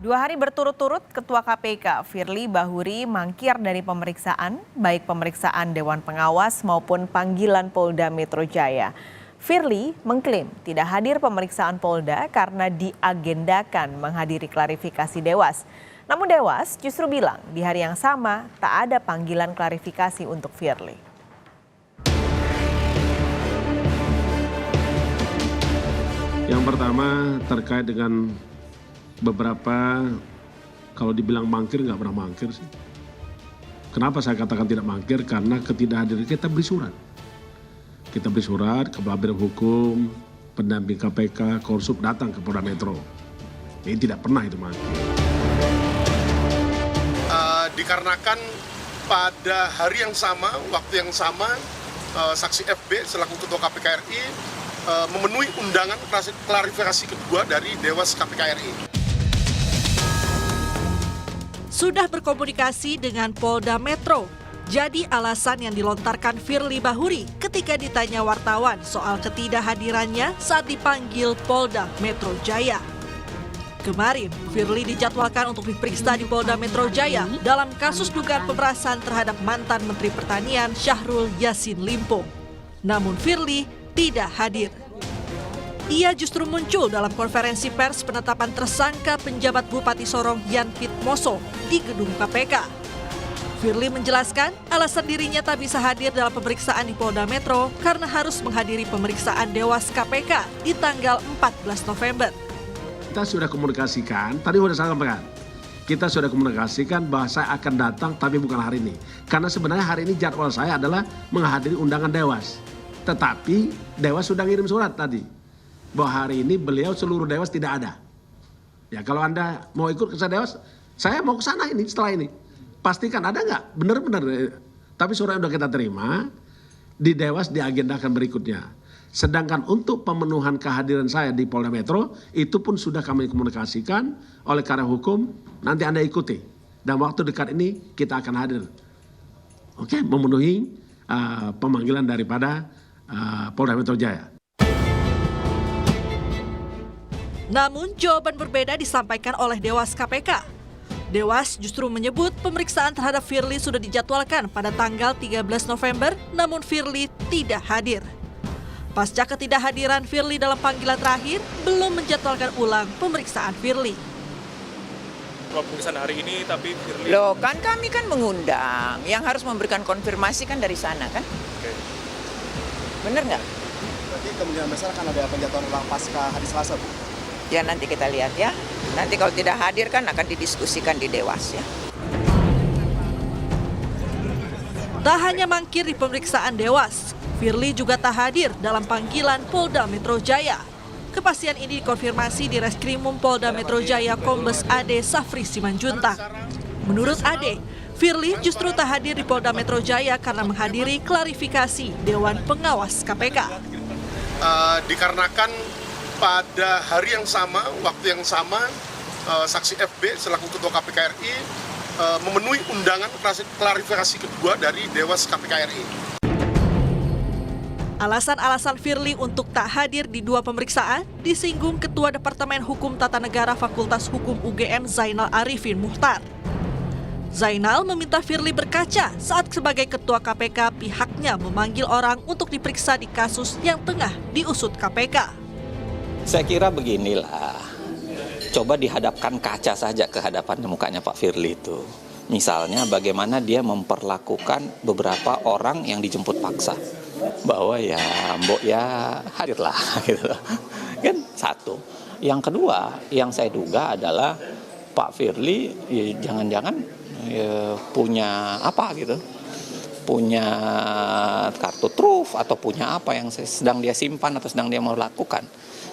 2 hari berturut-turut Ketua KPK Firly Bahuri mangkir dari pemeriksaan, baik pemeriksaan Dewan Pengawas maupun panggilan Polda Metro Jaya. Firly mengklaim tidak hadir pemeriksaan Polda karena diagendakan menghadiri klarifikasi Dewas. Namun Dewas justru bilang di hari yang sama tak ada panggilan klarifikasi untuk Firly. Yang pertama terkait dengan beberapa, kalau dibilang mangkir nggak pernah mangkir sih. Kenapa saya katakan tidak mangkir? Karena ketidakhadiran kita beri surat. Kita beri surat ke Biro Hukum, pendamping KPK, Korsup datang ke Polda Metro. Ini tidak pernah itu mangkir. Dikarenakan pada hari yang sama, waktu yang sama, saksi FB selaku Ketua KPK RI memenuhi undangan klarifikasi kedua dari Dewas KPK RI. Sudah berkomunikasi dengan Polda Metro. Jadi alasan yang dilontarkan Firly Bahuri ketika ditanya wartawan soal ketidakhadirannya saat dipanggil Polda Metro Jaya. Kemarin, Firly dijadwalkan untuk diperiksa di Polda Metro Jaya dalam kasus dugaan pemerasan terhadap mantan Menteri Pertanian Syahrul Yassin Limpo. Namun Firly tidak hadir. Ia justru muncul dalam konferensi pers penetapan tersangka penjabat Bupati Sorong Yan Pitmoso di gedung KPK. Firly menjelaskan alasan dirinya tak bisa hadir dalam pemeriksaan di Polda Metro karena harus menghadiri pemeriksaan Dewas KPK di tanggal 14 November. Kita sudah komunikasikan, tadi sudah saya sampaikan. Kita sudah komunikasikan bahwa saya akan datang tapi bukan hari ini. Karena sebenarnya hari ini jadwal saya adalah menghadiri undangan Dewas. Tetapi Dewas sudah ngirim surat tadi bahwa hari ini beliau seluruh Dewas tidak ada. Ya kalau Anda mau ikut ke Dewas, saya mau ke sana ini setelah ini. Pastikan ada nggak? Benar-benar. Tapi surat yang sudah kita terima, di Dewas diagendakan berikutnya. Sedangkan untuk pemenuhan kehadiran saya di Polda Metro, itu pun sudah kami komunikasikan oleh karena hukum, nanti Anda ikuti. Dan waktu dekat ini kita akan hadir. Oke, memenuhi pemanggilan daripada Polda Metro Jaya. Namun jawaban berbeda disampaikan oleh Dewas KPK. Dewas justru menyebut pemeriksaan terhadap Firly sudah dijadwalkan pada tanggal 13 November, namun Firly tidak hadir. Pasca ketidakhadiran Firly dalam panggilan terakhir, belum menjadwalkan ulang pemeriksaan Firly. Pemeriksaan hari ini tapi Firly... Loh kan kami kan mengundang, yang harus memberikan konfirmasi kan dari sana kan? Oke. Bener nggak? Berarti kemungkinan besar akan ada penjadwalan ulang pasca hari Selasa, Bu? Ya nanti kita lihat ya. Nanti kalau tidak hadir kan akan didiskusikan di Dewas ya. Tak hanya mangkir di pemeriksaan Dewas, Firly juga tak hadir dalam panggilan Polda Metro Jaya. Kepastian ini dikonfirmasi di Reskrimum Polda Metro Jaya Kombes Ade Safri Simanjuntak. Menurut Ade, Firly justru tak hadir di Polda Metro Jaya karena menghadiri klarifikasi Dewan Pengawas KPK. Dikarenakan pada hari yang sama, waktu yang sama, saksi FB selaku Ketua KPK RI memenuhi undangan klarifikasi kedua dari Dewas KPK RI. Alasan-alasan Firly untuk tak hadir di 2 pemeriksaan disinggung Ketua Departemen Hukum Tata Negara Fakultas Hukum UGM Zainal Arifin Muhtar. Zainal meminta Firly berkaca saat sebagai Ketua KPK pihaknya memanggil orang untuk diperiksa di kasus yang tengah diusut KPK. Saya kira beginilah, coba dihadapkan kaca saja ke hadapan mukanya Pak Firly itu. Misalnya bagaimana dia memperlakukan beberapa orang yang dijemput paksa. Bahwa ya mbok ya hadirlah gitu. Kan satu. Yang kedua yang saya duga adalah Pak Firly ya, jangan-jangan ya, punya apa gitu. Punya kartu truf atau punya apa yang sedang dia simpan atau sedang dia mau lakukan.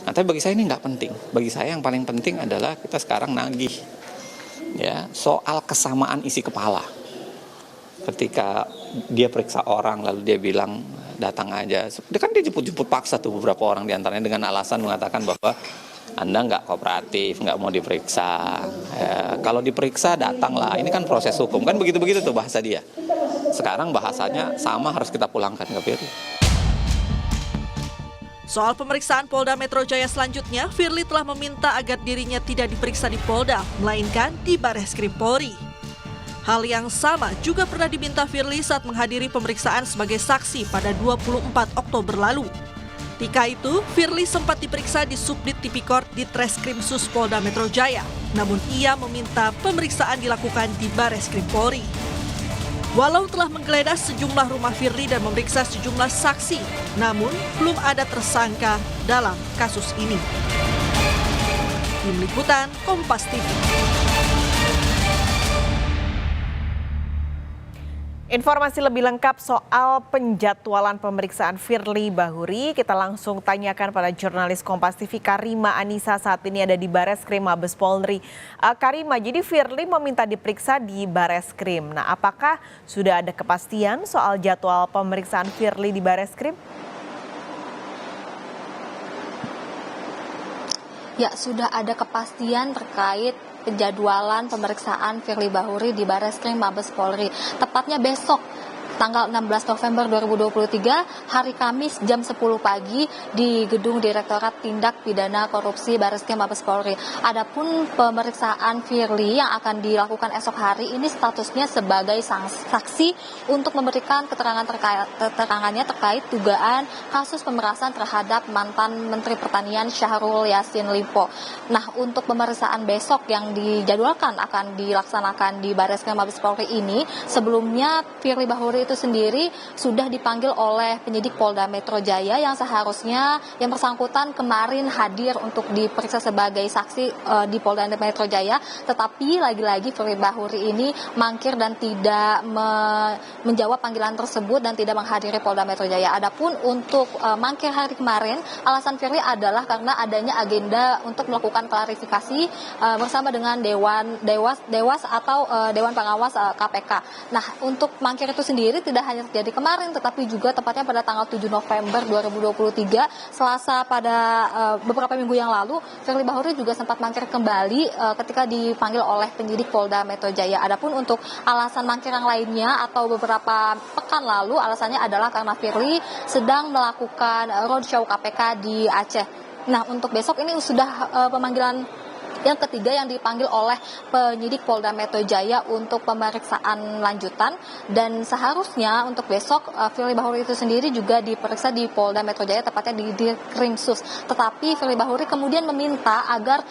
Nah, tapi bagi saya ini nggak penting. Bagi saya yang paling penting adalah kita sekarang nagih ya soal kesamaan isi kepala. Ketika dia periksa orang lalu dia bilang datang aja, kan dia jemput-jemput paksa tuh beberapa orang diantaranya dengan alasan mengatakan bahwa Anda nggak kooperatif, nggak mau diperiksa. Ya, kalau diperiksa datanglah. Ini kan proses hukum kan begitu-begitu tuh bahasa dia. Sekarang bahasanya sama harus kita pulangkan ke Firly. Soal pemeriksaan Polda Metro Jaya selanjutnya, Firly telah meminta agar dirinya tidak diperiksa di Polda, melainkan di Bareskrim Polri. Hal yang sama juga pernah diminta Firly saat menghadiri pemeriksaan sebagai saksi pada 24 Oktober lalu. Ketika itu, Firly sempat diperiksa di Subdit Tipikor di Treskrim Sus Polda Metro Jaya. Namun ia meminta pemeriksaan dilakukan di Bareskrim Polri. Walau telah menggeledah sejumlah rumah Firly dan memeriksa sejumlah saksi, namun belum ada tersangka dalam kasus ini. Tim Liputan Kompas TV. Informasi lebih lengkap soal penjadwalan pemeriksaan Firly Bahuri kita langsung tanyakan pada jurnalis Kompas TV Karima Anissa saat ini ada di Bareskrim Mabes Polri. Karima, jadi Firly meminta diperiksa di Bareskrim. Nah, apakah sudah ada kepastian soal jadwal pemeriksaan Firly di Bareskrim? Ya, sudah ada kepastian terkait penjadwalan pemeriksaan Firly Bahuri di Bareskrim Mabes Polri. Tepatnya besok, tanggal 16 November 2023, hari Kamis jam 10 pagi di Gedung Direktorat Tindak Pidana Korupsi Bareskrim Mabes Polri. Adapun pemeriksaan Firly yang akan dilakukan esok hari ini statusnya sebagai saksi untuk memberikan keterangannya terkait dugaan kasus pemerasan terhadap mantan Menteri Pertanian Syahrul Yassin Limpo. Nah, untuk pemeriksaan besok yang dijadwalkan akan dilaksanakan di Bareskrim Mabes Polri ini, sebelumnya Firly Bahuri itu sendiri sudah dipanggil oleh penyidik Polda Metro Jaya yang seharusnya yang bersangkutan kemarin hadir untuk diperiksa sebagai saksi di Polda Metro Jaya, tetapi lagi-lagi Firly Bahuri ini mangkir dan tidak menjawab panggilan tersebut dan tidak menghadiri Polda Metro Jaya. Adapun untuk mangkir hari kemarin, alasan Firly adalah karena adanya agenda untuk melakukan klarifikasi bersama dengan Dewas atau Dewan Pengawas KPK. Nah, untuk mangkir itu sendiri tidak hanya terjadi kemarin, tetapi juga tepatnya pada tanggal 7 November 2023, Selasa pada beberapa minggu yang lalu, Firly Bahuri juga sempat mangkir kembali ketika dipanggil oleh penyidik Polda Metro Jaya. Adapun untuk alasan mangkir yang lainnya atau beberapa pekan lalu, alasannya adalah karena Firly sedang melakukan roadshow KPK di Aceh. Nah, untuk besok ini sudah pemanggilan yang ketiga yang dipanggil oleh penyidik Polda Metro Jaya untuk pemeriksaan lanjutan, dan seharusnya untuk besok Firly Bahuri itu sendiri juga diperiksa di Polda Metro Jaya, tepatnya di Dirkrimsus. Tetapi Firly Bahuri kemudian meminta agar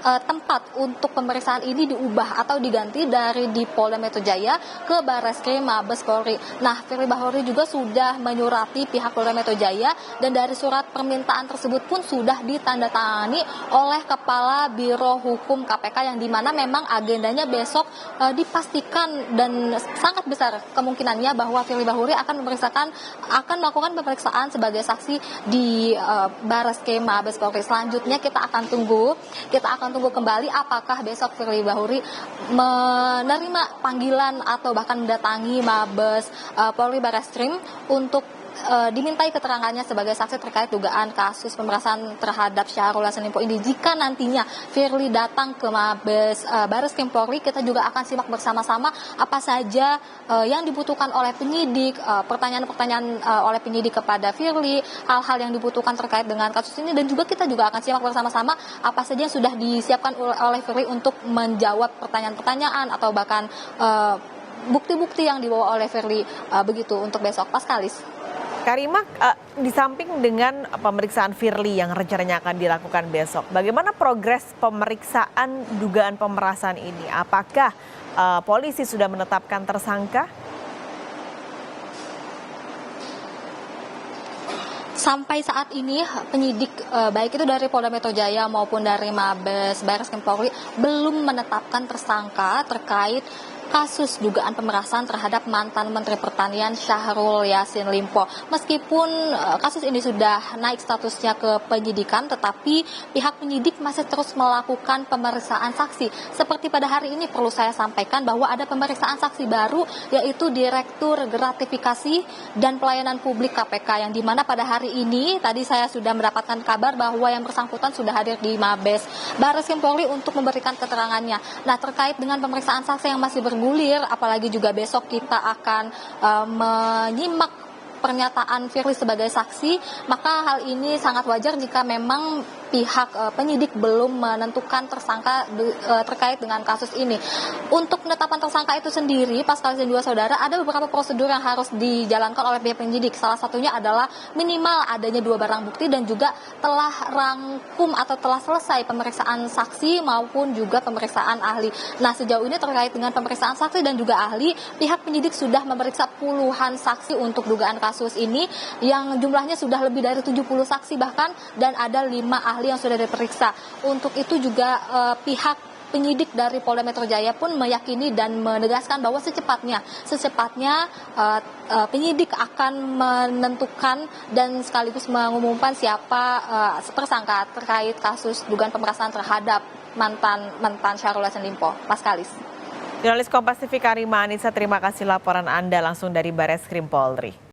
tempat untuk pemeriksaan ini diubah atau diganti dari di Polda Metro Jaya ke Bareskrim Mabes Polri. Nah, Firly Bahuri juga sudah menyurati pihak Polda Metro Jaya dan dari surat permintaan tersebut pun sudah ditandatangani oleh Kepala Biro Hukum KPK yang dimana memang agendanya besok dipastikan dan sangat besar kemungkinannya bahwa Firly Bahuri akan melakukan pemeriksaan sebagai saksi di Bareskrim Mabes Polri. Selanjutnya kita akan tunggu kembali apakah besok Firly Bahuri menerima panggilan atau bahkan mendatangi Mabes Polri Bareskrim untuk dimintai keterangannya sebagai saksi terkait dugaan kasus pemerasan terhadap Syahrul Yassin Limpo ini. Jika nantinya Firly datang ke Mabes Bareskrim Polri, kita juga akan simak bersama-sama apa saja yang dibutuhkan oleh penyidik, pertanyaan-pertanyaan oleh penyidik kepada Firly, hal-hal yang dibutuhkan terkait dengan kasus ini, dan juga kita juga akan simak bersama-sama apa saja yang sudah disiapkan oleh Firly untuk menjawab pertanyaan-pertanyaan atau bahkan bukti-bukti yang dibawa oleh Firly begitu untuk besok. Paskalis. Karima, di samping dengan pemeriksaan Firly yang rencananya akan dilakukan besok, bagaimana progres pemeriksaan dugaan pemerasan ini? Apakah polisi sudah menetapkan tersangka? Sampai saat ini penyidik baik itu dari Polda Metro Jaya maupun dari Mabes Bareskrim Polri belum menetapkan tersangka terkait kasus dugaan pemerasan terhadap mantan Menteri Pertanian Syahrul Yassin Limpo. Meskipun kasus ini sudah naik statusnya ke penyidikan, tetapi pihak penyidik masih terus melakukan pemeriksaan saksi. Seperti pada hari ini perlu saya sampaikan bahwa ada pemeriksaan saksi baru, yaitu Direktur Gratifikasi dan Pelayanan Publik KPK, yang dimana pada hari ini tadi saya sudah mendapatkan kabar bahwa yang bersangkutan sudah hadir di Mabes Bareskrim Polri untuk memberikan keterangannya. Nah, terkait dengan pemeriksaan saksi yang masih bergulir, apalagi juga besok kita akan menyimak pernyataan Firly sebagai saksi, maka hal ini sangat wajar jika memang pihak penyidik belum menentukan tersangka terkait dengan kasus ini. Untuk penetapan tersangka itu sendiri, Pascal dan dua saudara, ada beberapa prosedur yang harus dijalankan oleh pihak penyidik. Salah satunya adalah minimal adanya 2 barang bukti dan juga telah rangkum atau telah selesai pemeriksaan saksi maupun juga pemeriksaan ahli. Nah, sejauh ini terkait dengan pemeriksaan saksi dan juga ahli, pihak penyidik sudah memeriksa puluhan saksi untuk dugaan kasus ini yang jumlahnya sudah lebih dari 70 saksi bahkan, dan ada 5 ahli yang sudah diperiksa. Untuk itu juga pihak penyidik dari Polda Metro Jaya pun meyakini dan menegaskan bahwa secepatnya penyidik akan menentukan dan sekaligus mengumumkan siapa tersangka terkait kasus dugaan pemerasan terhadap mantan Syahrul Yassin Limpo. Paskalis. Jurnalis Kompas TV Karima Anissa, terima kasih laporan Anda langsung dari Bareskrim Polri.